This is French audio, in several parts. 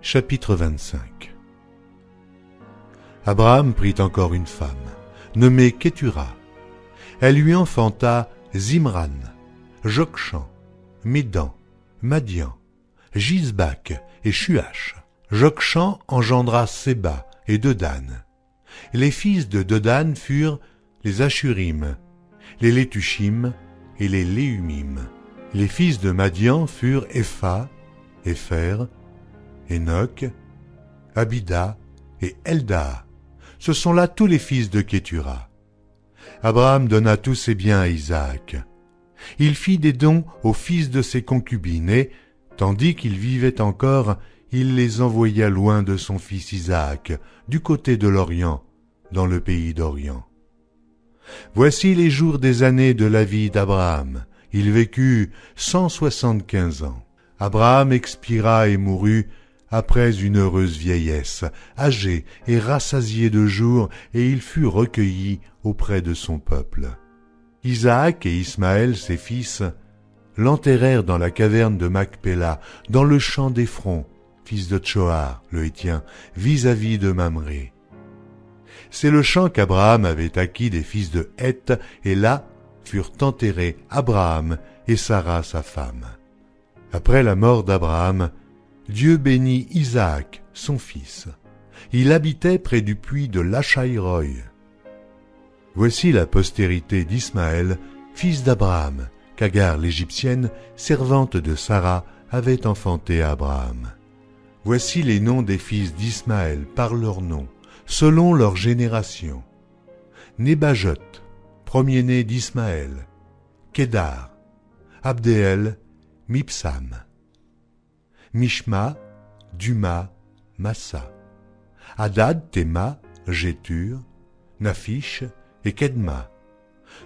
Chapitre 25. Abraham prit encore une femme, nommée Kétura. Elle lui enfanta Zimran, Jokshan, Médan, Madian, Gisbak et Shuach. Jokshan engendra Séba et Dedan. Les fils de Dedan furent les Ashurim, les Létushim et les Léumim. Les fils de Madian furent Épha, Épher, Enoch, Abida et Eldaa. Ce sont là tous les fils de Kétura. Abraham donna tous ses biens à Isaac. Il fit des dons aux fils de ses concubines et, tandis qu'il vivait encore, il les envoya loin de son fils Isaac, du côté de l'Orient, dans le pays d'Orient. Voici les jours des années de la vie d'Abraham. Il vécut 175 ans. Abraham expira et mourut après une heureuse vieillesse, âgé et rassasié de jours, et il fut recueilli auprès de son peuple. Isaac et Ismaël, ses fils, l'enterrèrent dans la caverne de Macpéla, dans le champ d'Éphron, fils de Tchoar, le Hétien, vis-à-vis de Mamré. C'est le champ qu'Abraham avait acquis des fils de Heth, et là furent enterrés Abraham et Sarah sa femme. Après la mort d'Abraham, Dieu bénit Isaac, son fils. Il habitait près du puits de Lachaïroï. Voici la postérité d'Ismaël, fils d'Abraham, qu'Agar l'Égyptienne, servante de Sarah, avait enfanté à Abraham. Voici les noms des fils d'Ismaël par leurs noms, selon leur génération. Nébajot, premier-né d'Ismaël, Kédar, Abdéel, Mipsam, Mishma, Duma, Massa, Hadad, Théma, Jétur, Naphish et Kedma.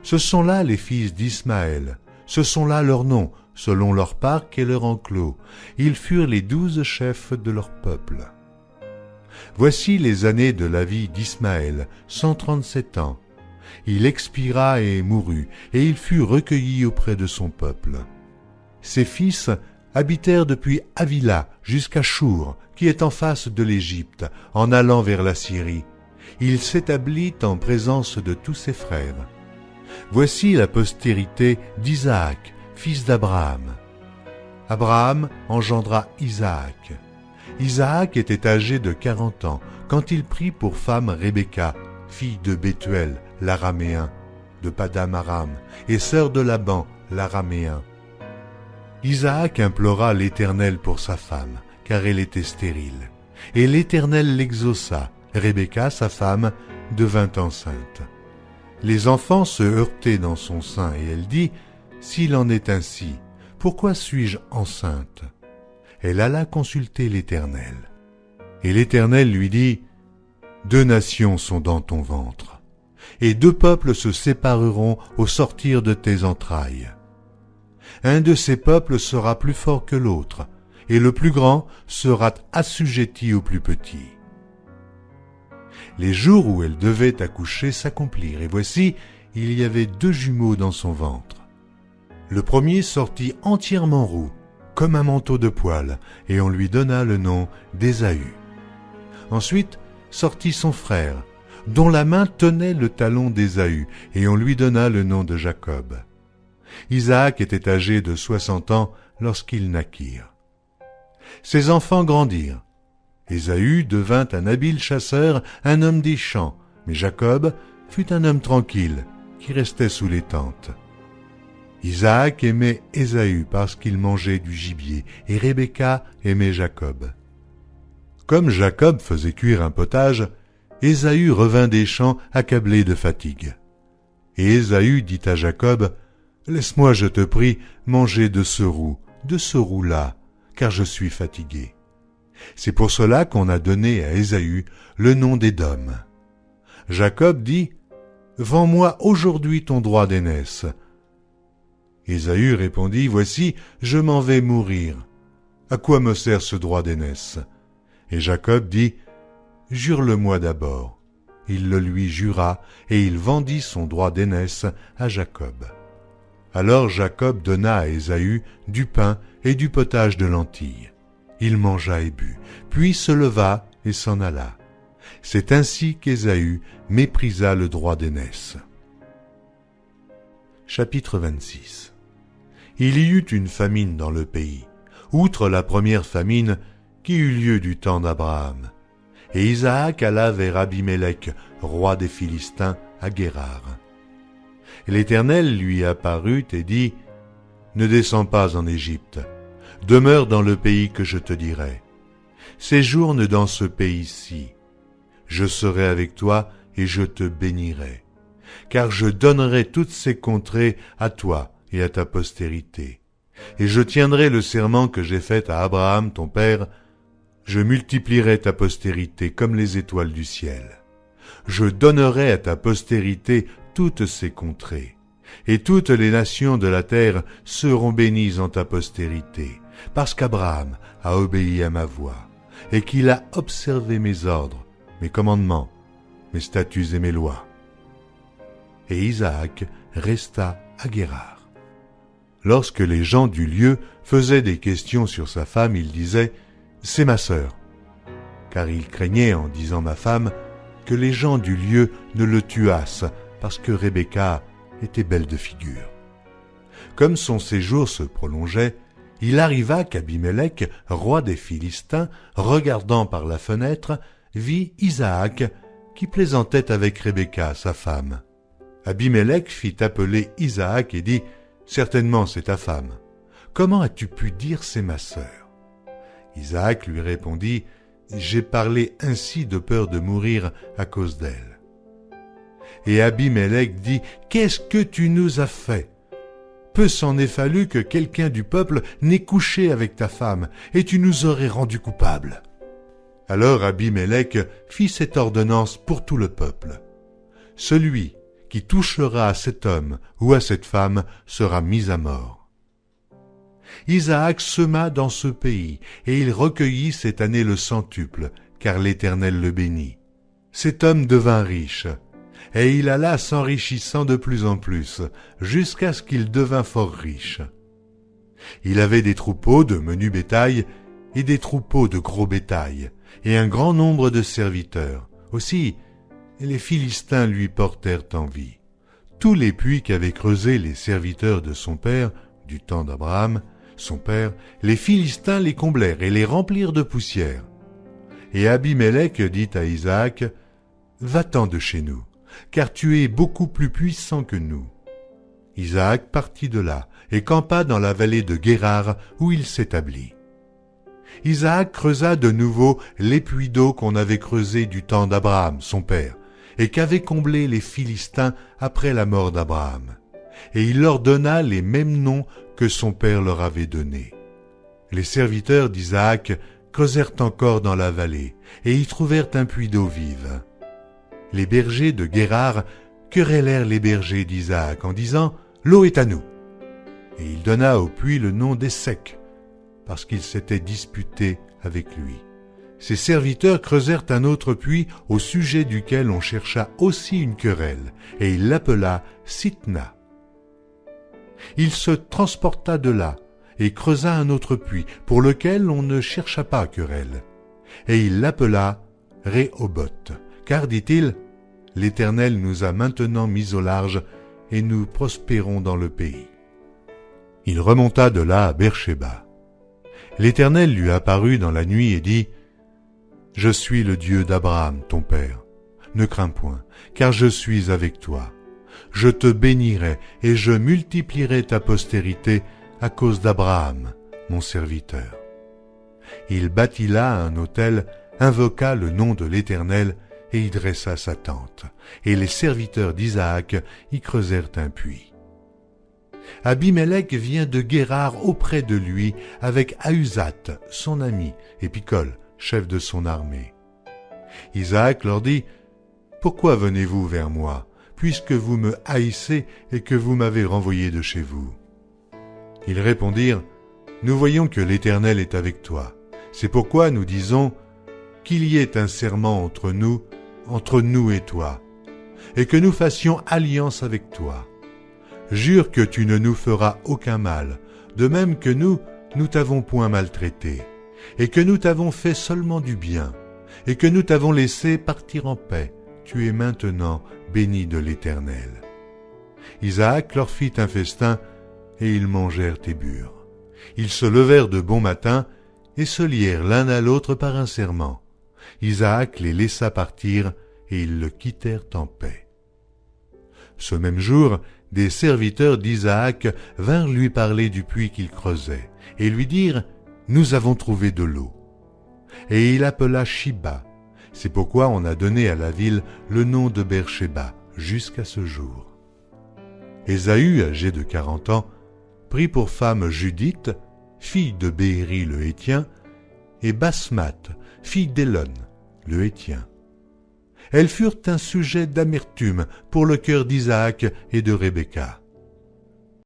Ce sont là les fils d'Ismaël, ce sont là leurs noms, selon leur parc et leur enclos. Ils furent les 12 chefs de leur peuple. Voici les années de la vie d'Ismaël, 137 ans. Il expira et mourut, et il fut recueilli auprès de son peuple. Ses fils habitèrent depuis Havila jusqu'à Chour, qui est en face de l'Égypte, en allant vers la Syrie. Il s'établit en présence de tous ses frères. Voici la postérité d'Isaac, fils d'Abraham. Abraham engendra Isaac. Isaac était âgé de 40 ans, quand il prit pour femme Rebecca, fille de Bethuel, l'araméen, de Padam Aram, et sœur de Laban, l'araméen. Isaac implora l'Éternel pour sa femme, car elle était stérile. Et l'Éternel l'exauça. Rebecca, sa femme, devint enceinte. Les enfants se heurtaient dans son sein, et elle dit, « S'il en est ainsi, pourquoi suis-je enceinte ?» Elle alla consulter l'Éternel. Et l'Éternel lui dit, « 2 nations sont dans ton ventre, et 2 peuples se sépareront au sortir de tes entrailles. Un de ces peuples sera plus fort que l'autre, et le plus grand sera assujetti au plus petit. » Les jours où elle devait accoucher s'accomplirent, et voici, il y avait 2 jumeaux dans son ventre. Le premier sortit entièrement roux, comme un manteau de poil, et on lui donna le nom d'Ésaü. Ensuite sortit son frère, dont la main tenait le talon d'Ésaü, et on lui donna le nom de Jacob. Isaac était âgé de 60 ans lorsqu'ils naquirent. Ses enfants grandirent. Ésaü devint un habile chasseur, un homme des champs, mais Jacob fut un homme tranquille, qui restait sous les tentes. Isaac aimait Ésaü parce qu'il mangeait du gibier, et Rebecca aimait Jacob. Comme Jacob faisait cuire un potage, Ésaü revint des champs accablé de fatigue. Et Ésaü dit à Jacob, « Laisse-moi, je te prie, manger de ce roux-là, car je suis fatigué. » C'est pour cela qu'on a donné à Ésaü le nom d'Édom. Jacob dit, « Vends-moi aujourd'hui ton droit d'aînesse. » Ésaü répondit, « Voici, je m'en vais mourir. À quoi me sert ce droit d'aînesse ?» Et Jacob dit, « Jure-le-moi d'abord. » Il le lui jura, et il vendit son droit d'aînesse à Jacob. Alors Jacob donna à Ésaü du pain et du potage de lentilles. Il mangea et but, puis se leva et s'en alla. C'est ainsi qu'Ésaü méprisa le droit d'aînesse. Chapitre 26. Il y eut une famine dans le pays, outre la première famine qui eut lieu du temps d'Abraham. Et Isaac alla vers Abimélec, roi des Philistins, à Guérar. Et l'Éternel lui apparut et dit, « Ne descends pas en Égypte, demeure dans le pays que je te dirai. Séjourne dans ce pays-ci. Je serai avec toi et je te bénirai, car je donnerai toutes ces contrées à toi et à ta postérité. Et je tiendrai le serment que j'ai fait à Abraham ton père, je multiplierai ta postérité comme les étoiles du ciel. Je donnerai à ta postérité toutes ces contrées, et toutes les nations de la terre seront bénies en ta postérité, parce qu'Abraham a obéi à ma voix, et qu'il a observé mes ordres, mes commandements, mes statuts et mes lois. » Et Isaac resta à Guérar. Lorsque les gens du lieu faisaient des questions sur sa femme, il disait « C'est ma sœur », car il craignait, en disant ma femme, que les gens du lieu ne le tuassent, parce que Rebecca était belle de figure. Comme son séjour se prolongeait, il arriva qu'Abimélec, roi des Philistins, regardant par la fenêtre, vit Isaac qui plaisantait avec Rebecca, sa femme. Abimélec fit appeler Isaac et dit « Certainement c'est ta femme. Comment as-tu pu dire c'est ma sœur » Isaac lui répondit « J'ai parlé ainsi de peur de mourir à cause d'elle. » Et Abimélec dit « Qu'est-ce que tu nous as fait ? Peu s'en est fallu que quelqu'un du peuple n'ait couché avec ta femme, et tu nous aurais rendus coupables. » Alors Abimélec fit cette ordonnance pour tout le peuple. Celui qui touchera à cet homme ou à cette femme sera mis à mort. Isaac sema dans ce pays, et il recueillit cette année le centuple, car l'Éternel le bénit. Cet homme devint riche, et il alla s'enrichissant de plus en plus, jusqu'à ce qu'il devint fort riche. Il avait des troupeaux de menu bétail et des troupeaux de gros bétail, et un grand nombre de serviteurs. Aussi, les Philistins lui portèrent envie. Tous les puits qu'avaient creusés les serviteurs de son père, du temps d'Abraham, son père, les Philistins les comblèrent et les remplirent de poussière. Et Abimélec dit à Isaac, « Va-t'en de chez nous, car tu es beaucoup plus puissant que nous. » Isaac partit de là et campa dans la vallée de Guérar où il s'établit. Isaac creusa de nouveau les puits d'eau qu'on avait creusés du temps d'Abraham, son père, et qu'avaient comblés les Philistins après la mort d'Abraham. Et il leur donna les mêmes noms que son père leur avait donnés. Les serviteurs d'Isaac creusèrent encore dans la vallée, et y trouvèrent un puits d'eau vive. Les bergers de Guérar querellèrent les bergers d'Isaac en disant « L'eau est à nous ». Et il donna au puits le nom d'Essek, parce qu'ils s'étaient disputés avec lui. Ses serviteurs creusèrent un autre puits au sujet duquel on chercha aussi une querelle, et il l'appela Sitna. Il se transporta de là, et creusa un autre puits, pour lequel on ne chercha pas querelle, et il l'appela Rehoboth, car, dit-il, « L'Éternel nous a maintenant mis au large, et nous prospérons dans le pays. » Il remonta de là à Beersheba. L'Éternel lui apparut dans la nuit et dit, « Je suis le Dieu d'Abraham, ton père. Ne crains point, car je suis avec toi. Je te bénirai et je multiplierai ta postérité à cause d'Abraham, mon serviteur. » Il bâtit là un autel, invoqua le nom de l'Éternel et y dressa sa tente. Et les serviteurs d'Isaac y creusèrent un puits. Abimélec vient de Guérar auprès de lui avec Ahuzat, son ami, et Picol, chef de son armée. Isaac leur dit, « Pourquoi venez-vous vers moi, puisque vous me haïssez et que vous m'avez renvoyé de chez vous ?» Ils répondirent, « Nous voyons que l'Éternel est avec toi. C'est pourquoi nous disons qu'il y ait un serment entre nous et toi, et que nous fassions alliance avec toi. Jure que tu ne nous feras aucun mal, de même que nous t'avons point maltraité, et que nous t'avons fait seulement du bien, et que nous t'avons laissé partir en paix, tu es maintenant béni de l'Éternel. » Isaac leur fit un festin, et ils mangèrent et burent. Ils se levèrent de bon matin, et se lièrent l'un à l'autre par un serment. Isaac les laissa partir, et ils le quittèrent en paix. Ce même jour, des serviteurs d'Isaac vinrent lui parler du puits qu'il creusait, et lui dirent « Nous avons trouvé de l'eau. » Et il appela Shiba. C'est pourquoi on a donné à la ville le nom de Beersheba jusqu'à ce jour. Ésaü, âgé de 40 ans, prit pour femme Judith, fille de Bééri le Héthien, et Basmath, fille d'Élon, le Héthien. Elles furent un sujet d'amertume pour le cœur d'Isaac et de Rebecca.